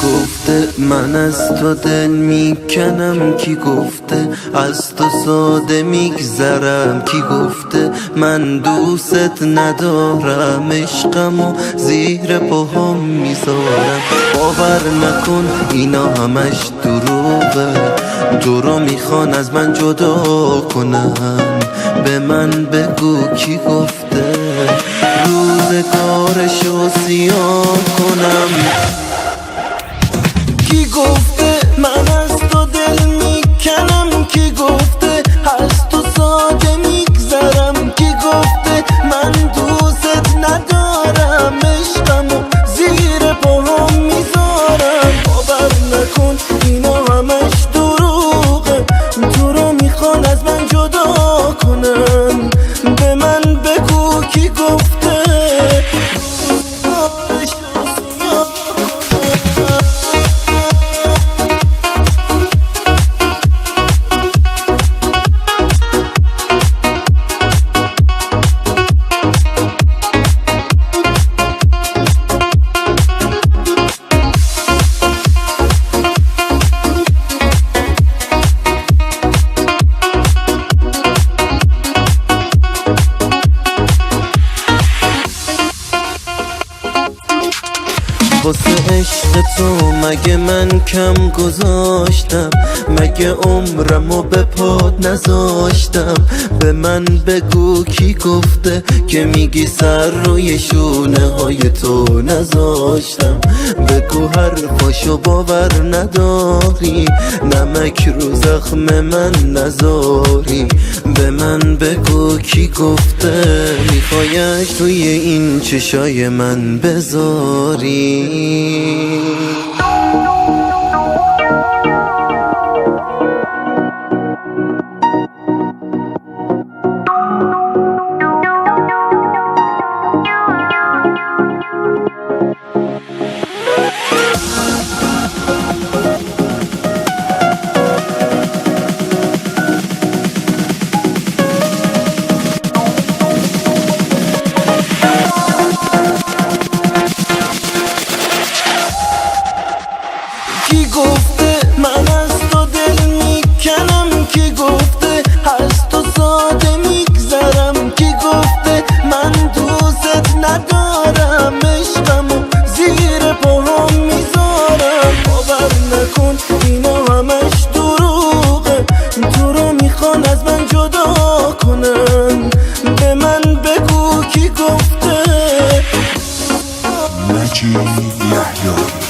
گفته من از تو دل میکنم؟ کی گفته از تو ساده میگذرم؟ کی گفته من دوست ندارم؟ عشقمو زیر پاهم میذارم. باور نکن اینا همش دروغه، تو رو میخوان از من جدا کنن. به من بگو کی گفته روزگارشو سیاه کنم؟ کی گفته من از تو دل میکنم؟ کی گفته از تو ساده میگذرم؟ کی گفته من دوست ندارم؟ عشقمو زیر پاهم میذارم. باور نکن اینا همش دروغه، تو رو میخوان از من جدا کنن. به من بگو کی گفته واسه عشق تو مگه من کم گذاشتم؟ مگه عمرمو به پات نذاشتم؟ به من بگو کی گفته که میگی سر روی شونه های تو نذاشتم؟ بگو حرفاشو باور نداری، نمک رو زخم من نذاری. به من بگو کی گفته میخوایش توی این چشای من بذاری؟ کی گفته من از تو دل میکنم؟ کی گفته از تو ساده میگذرم؟ کی گفته من دوست ندارم؟ عشقمو زیر پاهم میذارم. باور نکن اینا همش دروغه، تو رو میخوان از من جدا کنن. به من بگو کی گفته مجید یحیی